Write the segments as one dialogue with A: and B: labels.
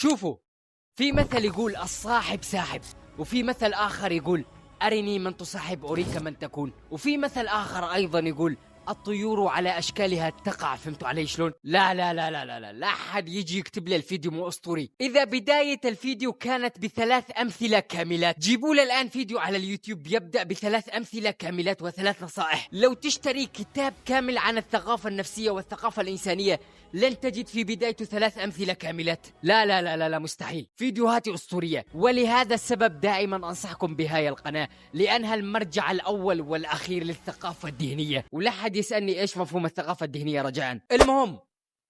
A: شوفوا، في مثل يقول الصاحب ساحب، وفي مثل آخر يقول أرني من تصاحب أريك من تكون، وفي مثل آخر أيضا يقول الطيور على أشكالها تقع. فهمتوا علي شلون؟ لا لا لا لا لا لا, لا أحد يجي يكتب لي الفيديو مو أسطوري. إذا بداية الفيديو كانت بثلاث أمثلة كاملات، جيبوا لي الآن فيديو على اليوتيوب يبدأ بثلاث أمثلة كاملات وثلاث نصائح. لو تشتري كتاب كامل عن الثقافة النفسية والثقافة الإنسانية لن تجد في بدايته ثلاث أمثلة كاملات. لا لا لا لا, لا مستحيل. فيديوهاتي أسطورية، ولهذا السبب دائما أنصحكم بهاي القناة، لأنها المرجع الأول والأخير للثقافة الذهنية. ولا حد يسألني إيش مفهوم الثقافة الذهنية رجاء. المهم،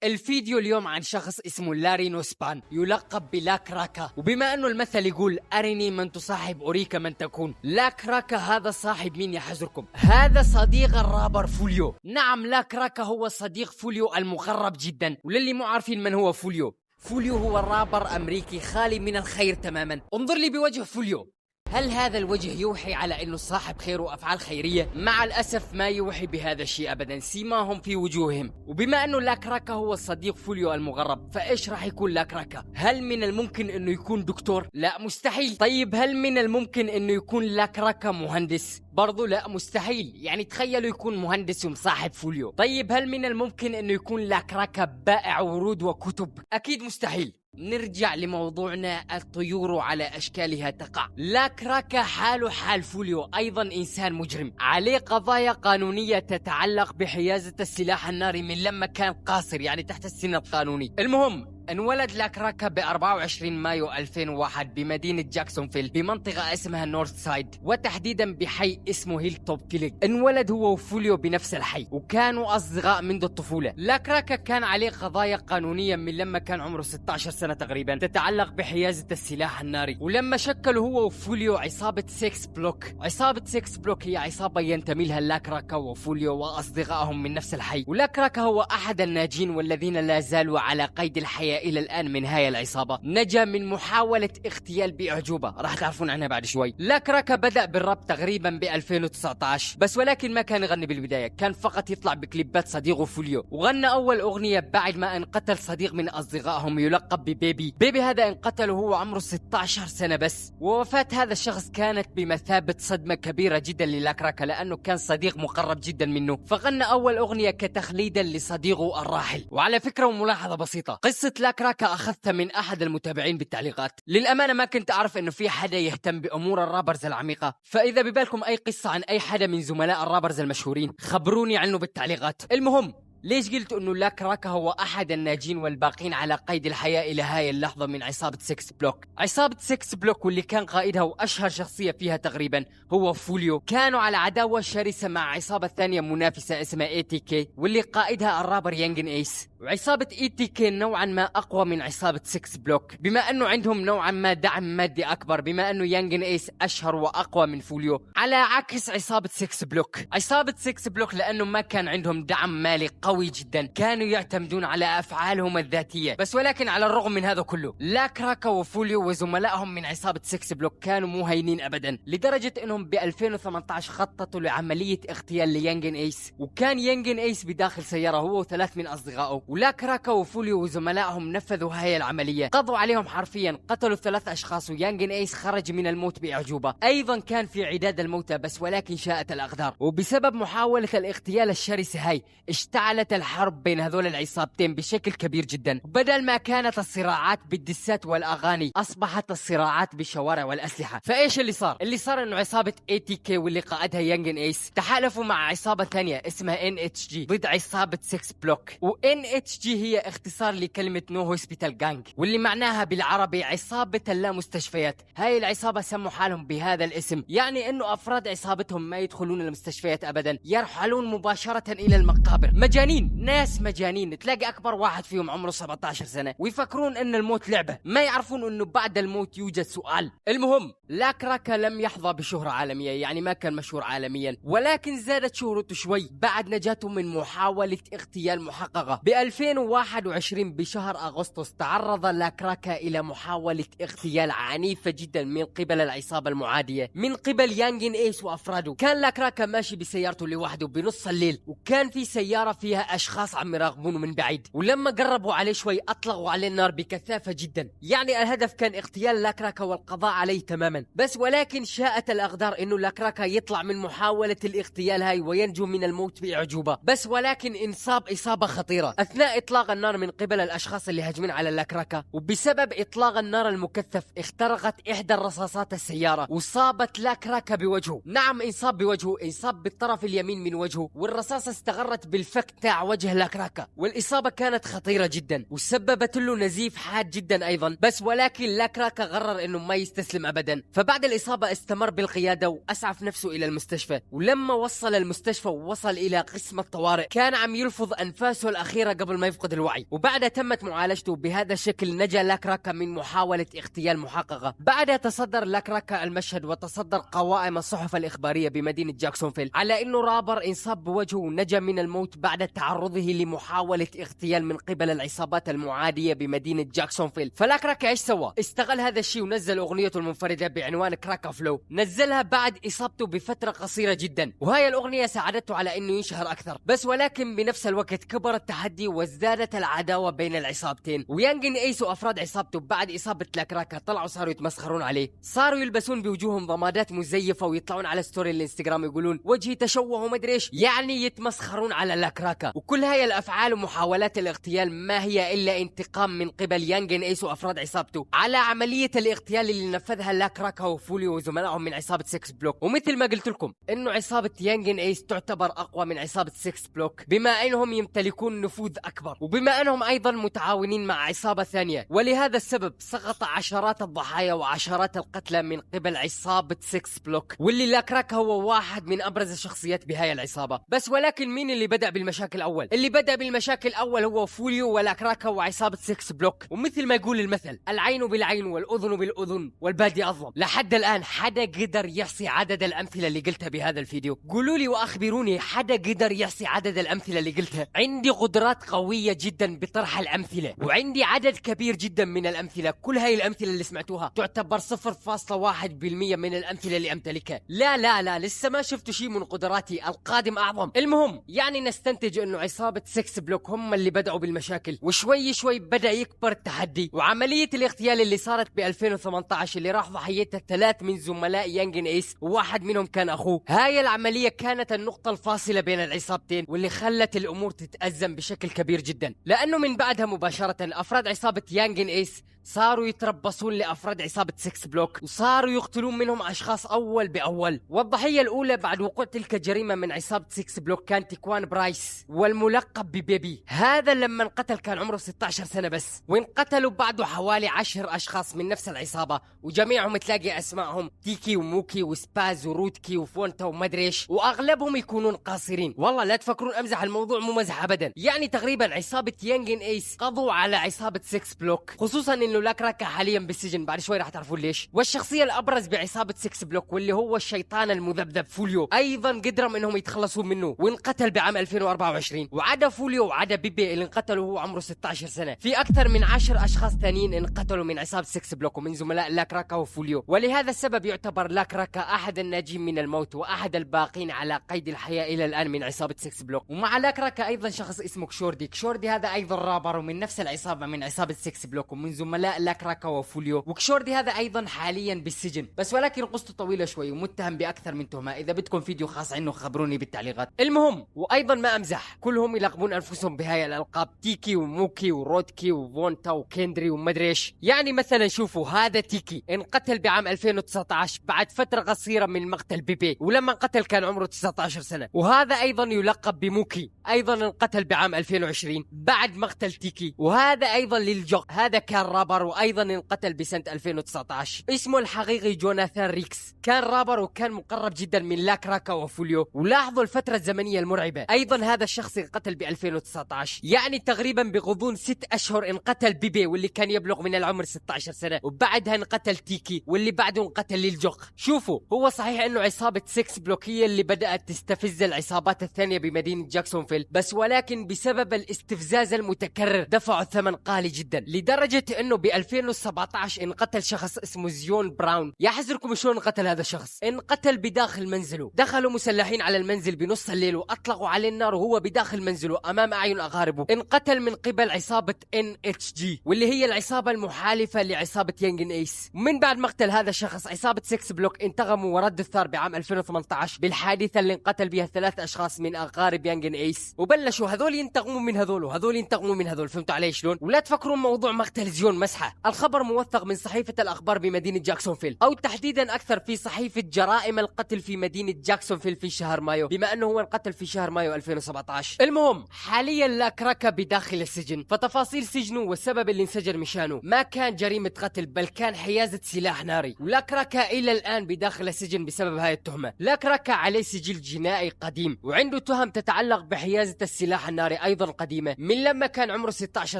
A: الفيديو اليوم عن شخص اسمه لاري نوسبان يلقب بلاك راكا. وبما أنه المثل يقول أرني من تصاحب أريك من تكون، لاك راكا هذا صاحب مين يحزركم؟ هذا صديق الرابر فوليو. نعم، لاك راكا هو صديق فوليو المقرب جدا. وللي مو عارفين من هو فوليو، فوليو هو رابر أمريكي خالي من الخير تماما. انظر لي بوجه فوليو، هل هذا الوجه يوحي على أنه صاحب خير وأفعال خيرية؟ مع الأسف ما يوحي بهذا الشيء أبدا، سيماهم في وجوههم. وبما أنه لاك راكا هو صديق فوليو المغرب، فإيش راح يكون لاك راكا؟ هل من الممكن أنه يكون دكتور؟ لا مستحيل. طيب هل من الممكن أنه يكون لاك راكا مهندس؟ برضو لا مستحيل. يعني تخيلوا يكون مهندس ومصاحب فوليو. طيب هل من الممكن أنه يكون لاك راكا بائع ورود وكتب؟ أكيد مستحيل. نرجع لموضوعنا، الطيور على أشكالها تقع. لاك راكا حاله حال فوليو، أيضا إنسان مجرم، عليه قضايا قانونية تتعلق بحيازة السلاح الناري من لما كان قاصر، يعني تحت السن القانوني. المهم، انولد لاك راكا ب 24 مايو 2001 بمدينة جاكسونفيل بمنطقة اسمها نورث سايد، وتحديدا بحي اسمه هيل توب فيليج. انولد هو وفوليو بنفس الحي، وكانوا أصدقاء منذ الطفولة. لاك راكا كان عليه قضايا قانونية من لما كان عمره 16 سنة تقريبا تتعلق بحيازة السلاح الناري. ولما شكلوا هو وفوليو عصابة 6 بلوك. عصابة 6 بلوك هي عصابة ينتمي لها لاك راكا وفوليو وأصدقائهم من نفس الحي. ولاك راكا هو أحد الناجين والذين لا زالوا على قيد الحياة إلى الآن من هاي العصابة. نجا من محاولة اغتيال بأعجوبة، راح تعرفون عنها بعد شوي. لاك راكا بدأ بالراب تقريبا ب 2019 بس، ولكن ما كان يغني بالبداية، كان فقط يطلع بكليبات صديقه فوليو. وغنى أول أغنية بعد ما انقتل صديق من أصدقائهم يلقب ببيبي. بيبي هذا انقتل وهو عمره 16 سنة بس. ووفاة هذا الشخص كانت بمثابة صدمة كبيرة جدا للاك راكا، لأنه كان صديق مقرب جدا منه. فغنى أول أغنية كتخليدا لصديقه الراحل. وعلى فكرة وملاحظة بسيطة، قصة لاك راكا أخذتها من أحد المتابعين بالتعليقات. للأمانة ما كنت أعرف إنه في حدا يهتم بأمور الرابرز العميقة، فإذا ببالكم أي قصة عن أي حدا من زملاء الرابرز المشهورين خبروني عنه بالتعليقات. المهم، ليش قلت انه لاك راكا هو احد الناجين والباقين على قيد الحياة الى هاي اللحظة من عصابة 6 بلوك؟ عصابة 6 بلوك واللي كان قائدها واشهر شخصية فيها تقريبا هو فوليو، كانوا على عداوة شرسة مع عصابة ثانية منافسة اسمها اي تي كي، واللي قائدها الرابر يانجن ايس. وعصابة اي تي كي نوعا ما اقوى من عصابة 6 بلوك، بما انه عندهم نوعا ما دعم مادي اكبر، بما انه يانجن ايس اشهر واقوى من فوليو، على عكس عصابة 6 بلوك. عصابة 6 بلوك لانه ما كان عندهم دعم مالي قوي جدا، كانوا يعتمدون على افعالهم الذاتيه بس. ولكن على الرغم من هذا كله، لاك راكا وفوليو وزملائهم من عصابه 6 بلوك كانوا مو هينين ابدا، لدرجه انهم ب 2018 خططوا لعمليه اغتيال ليانجن ايس. وكان يانجن ايس بداخل سياره هو وثلاث من اصدقائه، ولاك راكا وفوليو وزملائهم نفذوا هاي العمليه، قضوا عليهم حرفيا، قتلوا ثلاث اشخاص، ويانجن ايس خرج من الموت باعجوبه. ايضا كان في عداد الموتى بس، ولكن شاءت الاقدار، وبسبب محاوله الاغتيال الشرسه هاي اشتعلت الحرب بين هذول العصابتين بشكل كبير جدا. بدل ما كانت الصراعات بالدسات والاغاني، اصبحت الصراعات بالشوارع والاسلحه. فايش اللي صار؟ اللي صار انه عصابه اي تي كي واللي قائدها يانجن ايس تحالفوا مع عصابه ثانيه اسمها ان اتش جي ضد عصابه 6 بلوك. وان اتش جي هي اختصار لكلمه نو هوسبيتال جانج، واللي معناها بالعربي عصابه اللا مستشفيات. هاي العصابه سموا حالهم بهذا الاسم، يعني انه افراد عصابتهم ما يدخلون المستشفيات ابدا، يرحلون مباشره الى المقابر. مجانين، ناس مجانين. تلاقي اكبر واحد فيهم عمره 17 سنه ويفكرون ان الموت لعبه، ما يعرفون انه بعد الموت يوجد سؤال. المهم، لاك راكا لم يحظى بشهره عالميه، يعني ما كان مشهور عالميا، ولكن زادت شهرته شوي بعد نجاته من محاوله اغتيال محققه. ب 2021 بشهر اغسطس تعرض لاك راكا الى محاوله اغتيال عنيفه جدا من قبل العصابه المعاديه، من قبل يانجن ايس وافراده. كان لاك راكا ماشي بسيارته لوحده بنص الليل، وكان في سياره فيها أشخاص عم يراقبونه من بعيد، ولما قربوا عليه شوي أطلقوا عليه النار بكثافة جدا. يعني الهدف كان اغتيال لاكراكا والقضاء عليه تماما. بس ولكن شاءت الأقدار إنه لاكراكا يطلع من محاولة الاغتيال هاي وينجو من الموت بأعجوبة. بس ولكن انصاب إصابة خطيرة أثناء إطلاق النار من قبل الأشخاص اللي هاجمين على لاكراكا، وبسبب إطلاق النار المكثف اخترقت إحدى الرصاصات السيارة وصابت لاكراكا بوجهه. نعم، انصاب بوجهه، انصاب بالطرف اليمين من وجهه، والرصاصة استغرت بالفك تاع وجه لاكراكا، والإصابة كانت خطيرة جدا وسببت له نزيف حاد جدا أيضا. بس ولكن لاكراكا قرر إنه ما يستسلم أبدا، فبعد الإصابة استمر بالقيادة وأسعف نفسه إلى المستشفى. ولما وصل المستشفى ووصل إلى قسم الطوارئ كان عم يلفظ أنفاسه الأخيرة قبل ما يفقد الوعي، وبعدها تمت معالجته. بهذا الشكل نجا لاكراكا من محاولة اغتيال محققة. بعدها تصدر لاكراكا المشهد وتصدر قوائم الصحف الإخبارية بمدينة جاكسونفيل على إنه رابر انصاب بوجهه ونجا من الموت بعد تعرضه لمحاولة اغتيال من قبل العصابات المعادية بمدينة جاكسونفيل. فلاكراكا ايش سوى؟ استغل هذا الشيء ونزل أغنيته المنفردة بعنوان كراكا فلو، نزلها بعد إصابته بفترة قصيرة جدا، وهي الأغنية ساعدته على إنه ينشهر أكثر. بس ولكن بنفس الوقت كبر التحدي وازدادت العداوة بين العصابتين، ويانجن ايس وأفراد عصابته بعد إصابة لاكراكا طلعوا صاروا يتمسخرون عليه، صاروا يلبسون بوجوههم ضمادات مزيفة ويطلعون على ستوري الانستغرام يقولون وجهي تشوه وما ادري ايش، يعني يتمسخرون على لاكراكا. وكل هاي الأفعال ومحاولات الاغتيال ما هي إلا انتقام من قبل يانجن ايس وأفراد عصابته على عملية الاغتيال اللي نفذها لاكراكا وفوليو وزملائهم من عصابة 6 بلوك. ومثل ما قلت لكم إنه عصابة يانجن ايس تعتبر أقوى من عصابة 6 بلوك بما إنهم يمتلكون نفوذ أكبر، وبما إنهم أيضا متعاونين مع عصابة ثانية، ولهذا السبب سقط عشرات الضحايا وعشرات القتلى من قبل عصابة 6 بلوك، واللي لاكراكا هو واحد من أبرز الشخصيات بهاي العصابة. بس ولكن مين اللي بدأ بالمشاكل الأول؟ اللي بدأ بالمشاكل الأول هو فوليو ولاكراكا وعصابة 6 بلوك. ومثل ما يقول المثل العين بالعين والأذن بالأذن والبادي أظلم. لحد الآن حدا قدر يحصي عدد الأمثلة اللي قلتها بهذا الفيديو؟ قولوا لي وأخبروني، حدا قدر يحصي عدد الأمثلة اللي قلتها؟ عندي قدرات قوية جدا بطرح الأمثلة، وعندي عدد كبير جدا من الأمثلة. كل هاي الأمثلة اللي سمعتوها تعتبر 0.1% من الأمثلة اللي أمتلكها. لا لا لا، لسه ما شفتوا شيء من قدراتي، القادم أعظم. المهم يعني نستنتج إنه عصابة 6 بلوك هم اللي بدأوا بالمشاكل، وشوي شوي بدأ يكبر التحدي. وعملية الاغتيال اللي صارت ب 2018 اللي راح ضحيتها 3 من زملاء يانجن ايس وواحد منهم كان أخوه، هاي العملية كانت النقطة الفاصلة بين العصابتين واللي خلت الأمور تتأزم بشكل كبير جدا، لأنه من بعدها مباشرة أفراد عصابة يانجن ايس صاروا يتربصون لأفراد عصابة 6 بلوك وصاروا يقتلون منهم أشخاص أول بأول. والضحية الأولى بعد وقوع تلك الجريمة من عصابة 6 بلوك كان تيكوان برايس والملقب ببيبي. هذا لما انقتل كان عمره 16 سنة بس، وانقتلوا بعده حوالي 10 أشخاص من نفس العصابة، وجميعهم تلاقي أسمائهم تيكي وموكي وسباز وروتكي وفونتا ومدري ايش، وأغلبهم يكونون قاصرين. والله لا تفكرون أمزح، الموضوع مو مزح أبدا. يعني تقريبا عصابة يانجن ايس قضوا على عصابة 6 بلوك، خصوصا انه لاكراكا حاليا بالسجن، بعد شوي راح تعرفون ليش. والشخصية الأبرز بعصابة 6 بلوك واللي هو الشيطان المذبذب فوليو أيضا قدروا انهم يتخلصوا منه وانقتل بعام 2024. وعدا فوليو وعدا بيبي اللي انقتلوا وهو عمره 16 سنة، في أكثر من 10 أشخاص ثانيين انقتلوا من عصابة 6 بلوك ومن زملاء لاكراكا وفوليو. ولهذا السبب يعتبر لاكراكا أحد الناجين من الموت وأحد الباقين على قيد الحياة إلى الآن من عصابة 6 بلوك. ومع لاكراكا أيضا شخص اسمه كشوردي. كشوردي هذا أيضا رابر ومن نفس العصابة من عصابة 6 بلوك ومن زملاء لاكراكا وفوليو. وكشوردي هذا أيضا حاليا بالسجن، بس ولكن قصته طويلة شوي ومتهم بأكثر من تهمة. إذا بدكم فيديو خاص عنه خبروني بالتعليقات. المهم، وأيضا ما أمزح، كلهم يلقبون أنفسهم بهاي الألقاب، تيكي وموكي ورودكي وفونتا وكيندري ومدري ايش. يعني مثلا شوفوا، هذا تيكي انقتل بعام 2019 بعد فترة قصيرة من مقتل بيبي، ولما انقتل كان عمره 19 سنة. وهذا أيضا يلقب بموكي، أيضا انقتل بعام 2020 بعد مقتل تيكي. وهذا أيضا للجوق، هذا كان رابر وأيضا انقتل بسنة 2019. اسمه الحقيقي جوناثان ريكس، كان رابر وكان مقرب جدا من لاكراكا وفوليو. ولاحظوا الفترة الزمنية المرعبة، أيضا هذا الشخص انقتل ب 2019، يعني تقريبا بغضون 6 أشهر انقتل بيبي واللي كان يبلغ من العمر 16 سنة، وبعدها انقتل تيكي واللي بعده انقتل للجوق. شوفوا، هو صحيح انه عصابة 6 بلوك هي اللي بدأت تستفز العصابات الثانية بمدينة جاكسونفيل، بس ولكن بسبب الاستفزاز المتكرر دفعوا ثمن غالي جدا، لدرجة انه ب 2017 انقتل شخص اسمه زيون براون. يا حزركم شلون انقتل هذا الشخص؟ انقتل بداخل منزله، دخلوا مسلحين على المنزل بنص الليل واطلقوا عليه النار وهو بداخل منزله امام اعين اقاربه. انقتل من قبل عصابة NHG واللي هي العصابة المحالفة لعصابة يانجن ايس. ومن بعد مقتل هذا الشخص عصابة 6 بلوك انتقموا ورد الثار بعام 2018 بالحادثة اللي انقتل بها 3 اشخاص من اقارب يانجن ايس، وبلشوا هذول ينتقموا من هذول وهذول ينتقموا من هذول. فهمتوا علي شلون؟ ولا تفكرون موضوع مقتل زيون مسحة. الخبر موثق من صحيفة الاخبار بمدينة جاكسونفيل، او تحديدا اكثر في صحيفة جرائم القتل في مدينة جاكسونفيل في شهر مايو، بما انه هو انقتل في شهر مايو 2017. المهم حاليا لاكراكا بداخل السجن، فتفاصيل سجنه والسبب اللي انسجن مشانه ما كان جريمة قتل بل كان حيازة سلاح ناري، ولاكراكا الى الان بداخل السجن بسبب هاي التهمة. لاكراكا عليه سجل جنائي قديم وعنده تهم تتعلق بحيازة السلاح الناري ايضا قديمة من لما كان عمره 16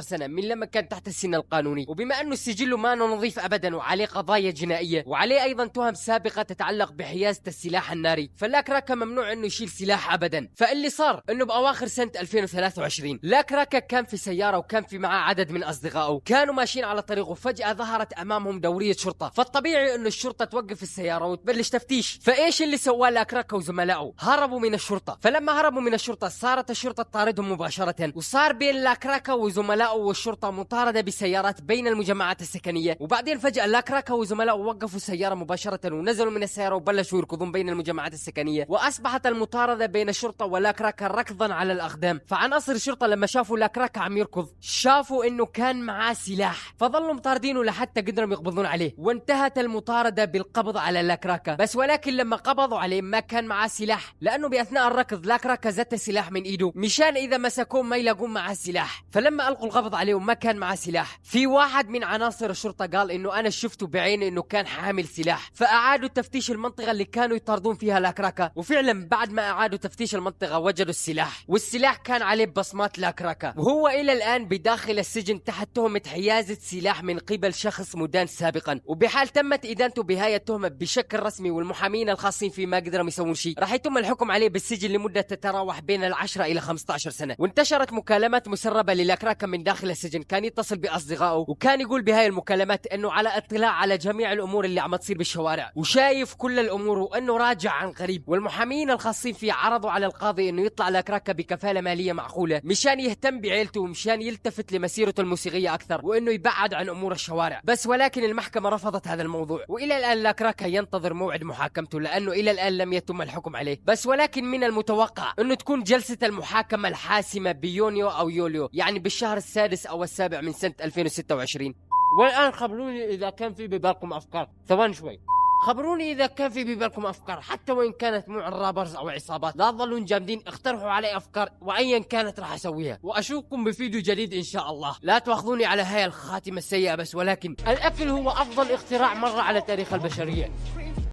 A: سنة، من لما كان تحت السن القانوني. وبما انه سجله ما نظيف ابدا وعليه قضايا جنائية وعليه ايضا تهم سابقة تتعلق بحيازة السلاح الناري، فلاكراكا ممنوع انه يشيل سلاح ابدا. فاللي صار انه باواخر سنة 2023 لاكراكا كان في سيارة وكان في معاه عدد من اصدقائه، كانوا ماشيين على طريق وفجأة ظهرت امامهم دورية شرطة. فالطبيعي انه الشرطة توقف السيارة وتبلش تفتيش. فايش اللي سواه لاكراكا وزملائه؟ هربوا من الشرطة. فلما هربوا من الشرطة صارت الشرطة تطاردهم مباشرة، وصار بين لاكراكا وزملائه والشرطة مطاردة بسيارات بين المجمعات السكنية. وبعدين فجأة لاكراكا وزملائه وقفوا السيارة مباشرة ونزلوا من السيارة وبلشوا يركضون بين المجمعات السكنية، واصبحت المطاردة بين الشرطة ولاكراكا ركضا على الاقدام. فعناصر الشرطة لما شافوا لاكراكا عم يركض شافوا انه كان معاه سلاح، فظلوا مطاردينه لحتى قدروا يقبضون عليه، وانتهت المطاردة بالقبض على لاكراكا. بس ولكن لما قبضوا عليه ما كان معاه سلاح، لانه باثناء الركض لاكراكا زت السلاح من ايده مشان اذا مسكوه ما يلاقون معاه سلاح. فلما القوا القبض عليه وما كان معاه سلاح، في واحد من عناصر الشرطة قال انه انا شفته بعيني انه كان حامل سلاح. فاعادوا تفتيش المنطقة اللي كانوا يطاردون فيها لاكراكا، وفعلا بعد ما اعادوا تفتيش المنطقة وجدوا السلاح، والسلاح كان عليه بصمات لاكراكا. وهو الى الان بداخل السجن تحت تهمة حيازة سلاح من قبل شخص مدان سابقا، وبحال تمت ادانته بهاي التهمة بشكل رسمي والمحامين الخاصين فيه ما قدروا يسوون شيء، راح يتم الحكم عليه بالسجن لمدة تتراوح بين 10 إلى 15 سنة. وانتشرت مكالمات مسربة للاكراكا من داخل السجن، كان يتصل بأصدقائه وكان يقول بهاي المكالمات انه على اطلاع على جميع الامور اللي عم تصير بالشوارع وشايف كل الامور وانه راجع عن قريب. والمحامين الخاصين فيه عرضوا على القاضي انه يطلع لاكراكا بكفالة مالية معقولة مشان يهتم بعيلته ومشان يلتفت لمسيرته الموسيقية اكثر وانه يبعد عن امور الشوارع. بس ولكن المحكمة رفضت هذا الموضوع، والى الان لاكراكا ينتظر موعد محاكمته لانه الى الان لم يتم الحكم عليه. بس ولكن من المتوقع انه تكون جلسة المحاكمة الحاسمة بيونيو او يوليو، يعني بالشهر السادس او السابع من سنة 2026. والان خبروني اذا كان في ببالكم افكار، ثواني شوي، خبروني اذا كان في ببالكم افكار حتى وان كانت مو عن رابرز او عصابات، لا تظلون جامدين، اقترحوا علي افكار وايا كانت راح اسويها، واشوفكم بفيديو جديد ان شاء الله. لا تواخذوني على هاي الخاتمة السيئة، بس ولكن الاكل هو افضل اختراع مر على تاريخ البشرية.